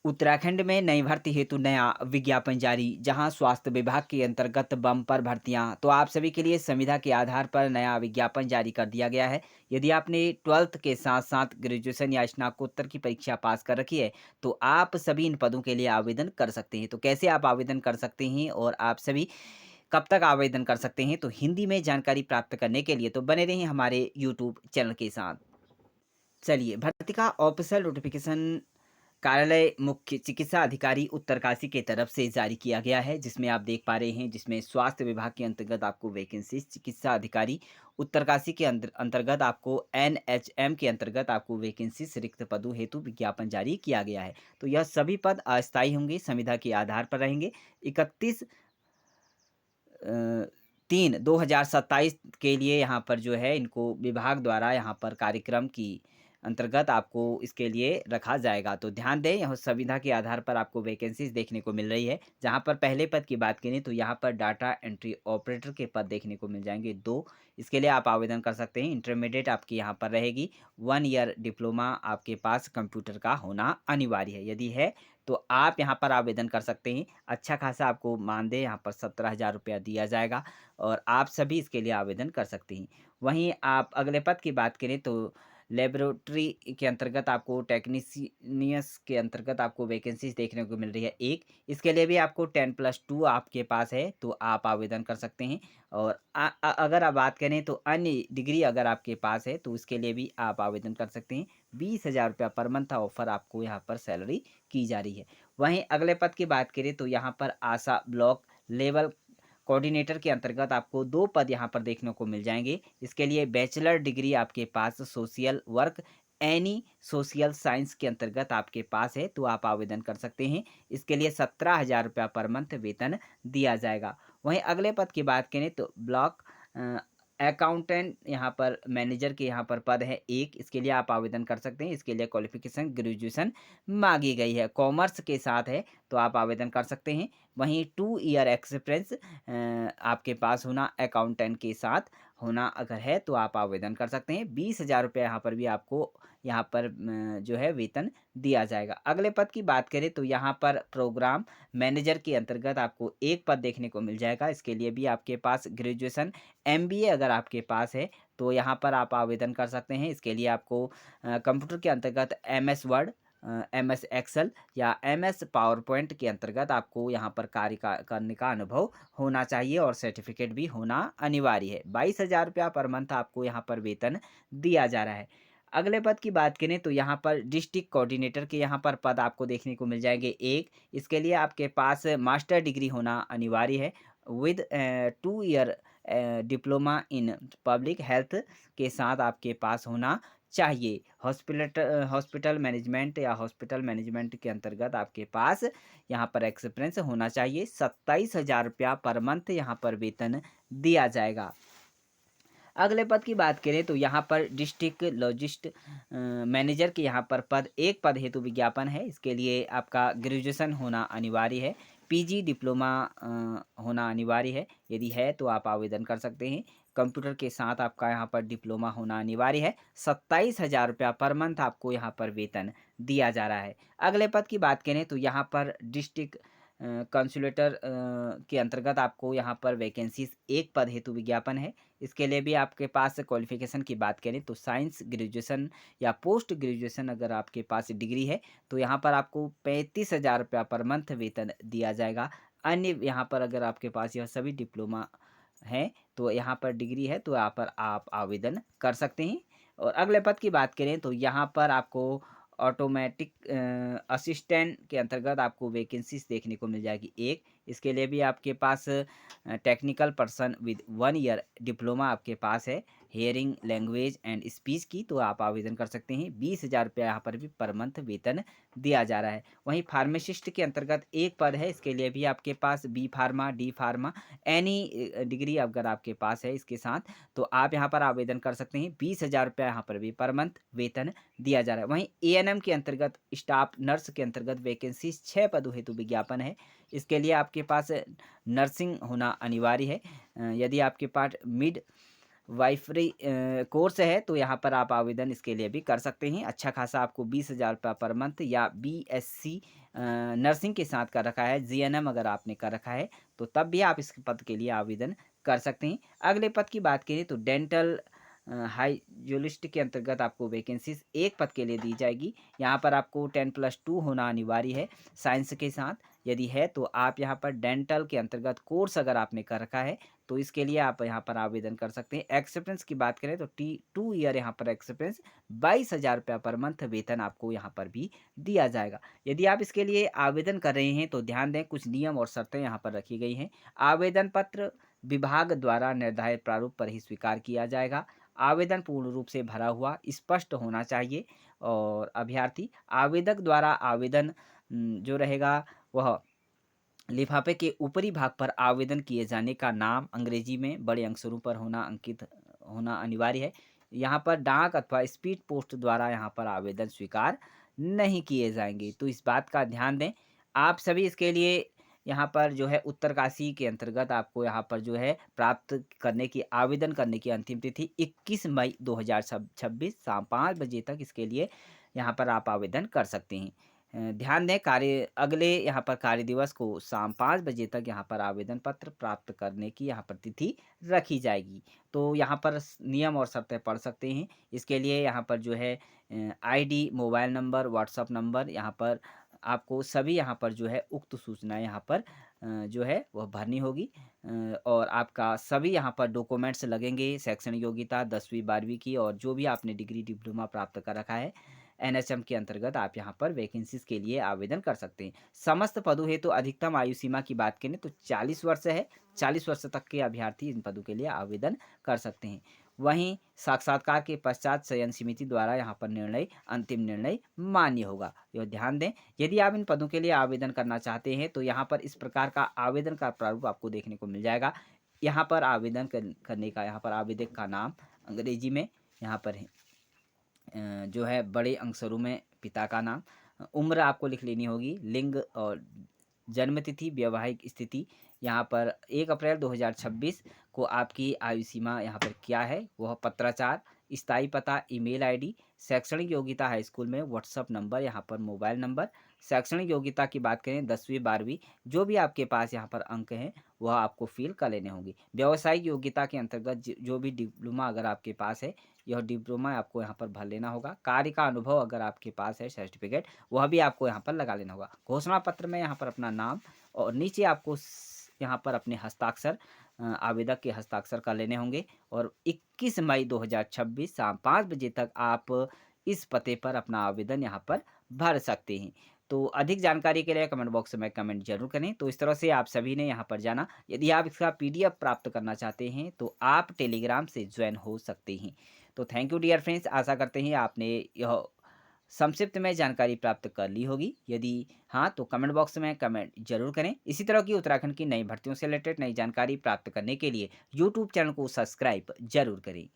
उत्तराखंड में नई भर्ती हेतु नया विज्ञापन जारी। जहां स्वास्थ्य विभाग के अंतर्गत बम्पर भर्तियां, तो आप सभी के लिए संविदा के आधार पर नया विज्ञापन जारी कर दिया गया है। यदि आपने 12th के साथ साथ ग्रेजुएशन या स्नातकोत्तर की परीक्षा पास कर रखी है, तो आप सभी इन पदों के लिए आवेदन कर सकते हैं। तो कैसे आप आवेदन कर सकते हैं और आप सभी कब तक आवेदन कर सकते हैं, तो हिंदी में जानकारी प्राप्त करने के लिए तो बने रहिए हमारे यूट्यूब चैनल के साथ। चलिए, भर्ती का ऑफिशियल नोटिफिकेशन कार्यालय मुख्य चिकित्सा अधिकारी उत्तरकाशी के तरफ से जारी किया गया है, जिसमें आप देख पा रहे हैं, जिसमें स्वास्थ्य विभाग के अंतर्गत आपको वैकेंसी, चिकित्सा अधिकारी उत्तरकाशी के अंतर्गत आपको एनएचएम के अंतर्गत आपको वैकेंसी रिक्त पदों हेतु विज्ञापन जारी किया गया है। तो यह सभी पद अस्थायी होंगे, संविदा के आधार पर रहेंगे। 31 3 2027 के लिए यहाँ पर जो है इनको विभाग द्वारा यहाँ पर कार्यक्रम की अंतर्गत आपको इसके लिए रखा जाएगा। तो ध्यान दें, यह संविधा के आधार पर आपको वैकेंसीज देखने को मिल रही है। जहाँ पर पहले पद की बात करें तो यहाँ पर डाटा एंट्री ऑपरेटर के पद देखने को मिल जाएंगे 2। इसके लिए आप आवेदन कर सकते हैं। इंटरमीडिएट आपकी यहाँ पर रहेगी। 1 ईयर डिप्लोमा आपके पास कंप्यूटर का होना अनिवार्य है। यदि है तो आप यहाँ पर आवेदन कर सकते हैं। अच्छा खासा आपको मानदेय यहाँ पर 17,000 रुपया दिया जाएगा और आप सभी इसके लिए आवेदन कर सकते हैं। वहीं आप अगले पद की बात करें तो लेबोरेटरी के अंतर्गत आपको टेक्नीशियनियस के अंतर्गत आपको वैकेंसीज देखने को मिल रही है 1। इसके लिए भी आपको 10+2 आपके पास है, तो आप आवेदन कर सकते हैं। और अगर आप बात करें तो अन्य डिग्री अगर आपके पास है, तो उसके लिए भी आप आवेदन कर सकते हैं। 20,000 रुपया पर मंथ ऑफर आपको यहाँ पर सैलरी की जा रही है। वहीं अगले पद की बात करें तो यहाँ पर आशा ब्लॉक लेवल कोऑर्डिनेटर के अंतर्गत आपको 2 पद यहाँ पर देखने को मिल जाएँगे। इसके लिए बैचलर डिग्री आपके पास social work any social science के अंतर्गत आपके पास है, तो आप आवेदन कर सकते हैं। इसके लिए 17,000 रुपया पर मंथ वेतन दिया जाएगा। वहीं अगले पद की बात करें तो ब्लॉक अ, अकाउंटेंट यहाँ पर मैनेजर के यहाँ पर पद है 1। इसके लिए आप आवेदन कर सकते हैं। इसके लिए क्वालिफ़िकेशन ग्रेजुएशन माँगी गई है, कॉमर्स के साथ है, तो आप आवेदन कर सकते हैं। वहीं 2 ईयर एक्सपीरियंस आपके पास होना, अकाउंटेंट के साथ होना अगर है, तो आप आवेदन कर सकते हैं। 20,000 रुपये यहाँ पर भी आपको यहाँ पर जो है वेतन दिया जाएगा। अगले पद की बात करें तो यहाँ पर प्रोग्राम मैनेजर के अंतर्गत आपको 1 पद देखने को मिल जाएगा। इसके लिए भी आपके पास ग्रेजुएशन एमबीए अगर आपके पास है, तो यहाँ पर आप आवेदन कर सकते हैं। इसके लिए आपको कंप्यूटर के अंतर्गत एमएस वर्ड, एमएस एक्सेल या एमएस पावर पॉइंट के अंतर्गत आपको यहाँ पर कार्य करने का अनुभव होना चाहिए और सर्टिफिकेट भी होना अनिवार्य है। 22,000 रुपया पर मंथ आपको यहाँ पर वेतन दिया जा रहा है। अगले पद की बात करें तो यहाँ पर डिस्ट्रिक्ट कोऑर्डिनेटर के यहाँ पर पद आपको देखने को मिल जाएंगे 1। इसके लिए आपके पास मास्टर डिग्री होना अनिवार्य है with 2 year diploma in public health के साथ आपके पास होना चाहिए। हॉस्पिटल मैनेजमेंट या हॉस्पिटल मैनेजमेंट के अंतर्गत आपके पास यहाँ पर एक्सपीरियंस होना चाहिए। 27,000 रुपया पर मंथ यहाँ पर वेतन दिया जाएगा। अगले पद की बात करें तो यहाँ पर डिस्ट्रिक्ट लॉजिस्ट मैनेजर के यहाँ पर पद 1 पद हेतु विज्ञापन है। इसके लिए आपका ग्रेजुएशन होना अनिवार्य है। पीजी डिप्लोमा होना अनिवार्य है। यदि है तो आप आवेदन कर सकते हैं। कंप्यूटर के साथ आपका यहाँ पर डिप्लोमा होना अनिवार्य है। 27,000 रुपया पर मंथ आपको यहाँ पर वेतन दिया जा रहा है। अगले पद की बात करें तो यहाँ पर डिस्ट्रिक्ट कंसुलेटर के अंतर्गत आपको यहाँ पर वैकेंसीज 1 पद हेतु विज्ञापन है। इसके लिए भी आपके पास क्वालिफिकेशन की बात करें तो साइंस ग्रेजुएशन या पोस्ट ग्रेजुएशन अगर आपके पास डिग्री है, तो यहाँ पर आपको 35,000 रुपया पर मंथ वेतन दिया जाएगा। अन्य यहाँ पर अगर आपके पास यह सभी डिप्लोमा है, तो यहाँ पर डिग्री है, तो यहाँ पर आप आवेदन कर सकते हैं। और अगले पद की बात करें तो यहाँ पर आपको ऑटोमेटिक असिस्टेंट के अंतर्गत आपको वैकेंसीज देखने को मिल जाएगी 1। इसके लिए भी आपके पास technical person with 1 year diploma आपके पास है हेयरिंग लैंग्वेज एंड स्पीच की, तो आप आवेदन कर सकते हैं। 20,000 रुपया यहाँ पर भी पर मंथ वेतन दिया जा रहा है। वहीं फार्मासिस्ट के अंतर्गत 1 पद है। इसके लिए भी आपके पास B pharma, D pharma any degree अगर आपके पास है इसके साथ, तो आप यहाँ पर आवेदन कर सकते हैं। 20,000 रुपया यहाँ पर भी पर मंथ वेतन दिया जा रहा है। वहीं एएनएम के अंतर्गत स्टाफ नर्स के अंतर्गत वैकेंसी 6 पदों हेतु विज्ञापन है। इसके लिए आपके पास नर्सिंग होना अनिवार्य है। यदि आपके पास मिड वाइफ़ाई कोर्स है, तो यहाँ पर आप आवेदन इसके लिए भी कर सकते हैं। अच्छा खासा आपको 20,000 रुपये पर मंथ या बीएससी नर्सिंग के साथ कर रखा है, जीएनएम अगर आपने कर रखा है, तो तब भी आप इस पद के लिए आवेदन कर सकते हैं। अगले पद की बात करें तो डेंटल हाइजियोलिस्ट के अंतर्गत आपको वैकेंसीज़ एक पद के लिए दी जाएगी। यहाँ पर आपको 10+2 होना अनिवार्य है साइंस के साथ। यदि है तो आप यहाँ पर डेंटल के अंतर्गत कोर्स अगर आपने कर रखा है, तो इसके लिए आप यहाँ पर आवेदन कर सकते हैं। एक्सेप्टेंस की बात करें तो 2 ईयर यहाँ पर एक्सेप्टेंस 22,000 रुपये पर मंथ वेतन आपको यहाँ पर भी दिया जाएगा। यदि आप इसके लिए आवेदन कर रहे हैं तो ध्यान दें, कुछ नियम और शर्तें यहाँ पर रखी गई हैं। आवेदन पत्र विभाग द्वारा निर्धारित प्रारूप पर ही स्वीकार किया जाएगा। आवेदन पूर्ण रूप से भरा हुआ स्पष्ट होना चाहिए और अभ्यर्थी आवेदक द्वारा आवेदन जो रहेगा वह लिफाफे के ऊपरी भाग पर आवेदन किए जाने का नाम अंग्रेजी में बड़े अक्षरों पर होना अंकित होना अनिवार्य है। यहाँ पर डाक अथवा स्पीड पोस्ट द्वारा यहाँ पर आवेदन स्वीकार नहीं किए जाएंगे, तो इस बात का ध्यान दें। आप सभी इसके लिए यहाँ पर जो है उत्तरकाशी के अंतर्गत आपको यहाँ पर जो है प्राप्त करने की आवेदन करने की अंतिम तिथि 21 मई 2026 शाम 5 बजे तक इसके लिए यहाँ पर आप आवेदन कर सकते हैं। ध्यान दें, अगले यहाँ पर कार्य दिवस को शाम 5 बजे तक यहाँ पर आवेदन पत्र प्राप्त करने की यहाँ पर तिथि रखी जाएगी। तो यहाँ पर नियम और शर्तें पढ़ सकते हैं। इसके लिए यहाँ पर जो है ID, mobile number, WhatsApp number, यहाँ पर आपको सभी यहाँ पर जो है उक्त सूचनाएं यहाँ पर जो है वह भरनी होगी। और आपका सभी यहाँ पर डॉक्यूमेंट्स लगेंगे, शैक्षणिक योग्यता 10वीं 12वीं की और जो भी आपने डिग्री डिप्लोमा प्राप्त कर रखा है एनएचएम के अंतर्गत आप यहाँ पर वैकेंसीज के लिए आवेदन कर सकते हैं। समस्त पदों हेतु अधिकतम आयु सीमा की बात करें तो 40 वर्ष है। 40 वर्ष तक के अभ्यर्थी इन पदों के लिए आवेदन कर सकते हैं। वहीं साक्षात्कार के पश्चात चयन समिति द्वारा यहाँ पर अंतिम निर्णय मान्य होगा। यह ध्यान दें, यदि आप इन पदों के लिए आवेदन करना चाहते हैं तो यहाँ पर इस प्रकार का आवेदन का प्रारूप आपको देखने को मिल जाएगा। यहाँ पर आवेदन करने का यहाँ पर आवेदक का नाम अंग्रेजी में यहाँ पर है, जो है बड़े अक्षरों में पिता का नाम, उम्र आपको लिख लेनी होगी, लिंग और जन्म तिथि, वैवाहिक स्थिति, यहाँ पर 1 अप्रैल 2026 को आपकी आयु सीमा यहाँ पर क्या है वह पत्राचार, स्थायी पता, ईमेल आईडी, शैक्षणिक योग्यता हाई स्कूल में, व्हाट्सअप नंबर, यहाँ पर मोबाइल नंबर। शैक्षणिक योग्यता की बात करें 10वीं 12वीं, जो भी आपके पास यहाँ पर अंक हैं वह आपको फिल कर लेने होंगे। व्यावसायिक योग्यता के अंतर्गत जो भी डिप्लोमा अगर आपके पास है यह डिप्लोमा आपको यहाँ पर भर लेना होगा। कार्य का अनुभव अगर आपके पास है सर्टिफिकेट वह भी आपको यहाँ पर लगा लेना होगा। घोषणा पत्र में यहाँ पर अपना नाम और नीचे आपको यहाँ पर अपने हस्ताक्षर आवेदक के हस्ताक्षर कर लेने होंगे और 21 मई 2026 शाम 5 बजे तक आप इस पते पर अपना आवेदन यहाँ पर भर सकते हैं। तो अधिक जानकारी के लिए कमेंट बॉक्स में कमेंट जरूर करें। तो इस तरह से आप सभी ने यहाँ पर जाना। यदि आप इसका पीडीएफ प्राप्त करना चाहते हैं तो आप टेलीग्राम से ज्वाइन हो सकते हैं। तो थैंक यू डियर फ्रेंड्स, आशा करते हैं आपने यह संक्षिप्त में जानकारी प्राप्त कर ली होगी। यदि हाँ तो कमेंट बॉक्स में कमेंट जरूर करें। इसी तरह की उत्तराखंड की नई भर्तियों से रिलेटेड नई जानकारी प्राप्त करने के लिए यूट्यूब चैनल को सब्सक्राइब जरूर करें।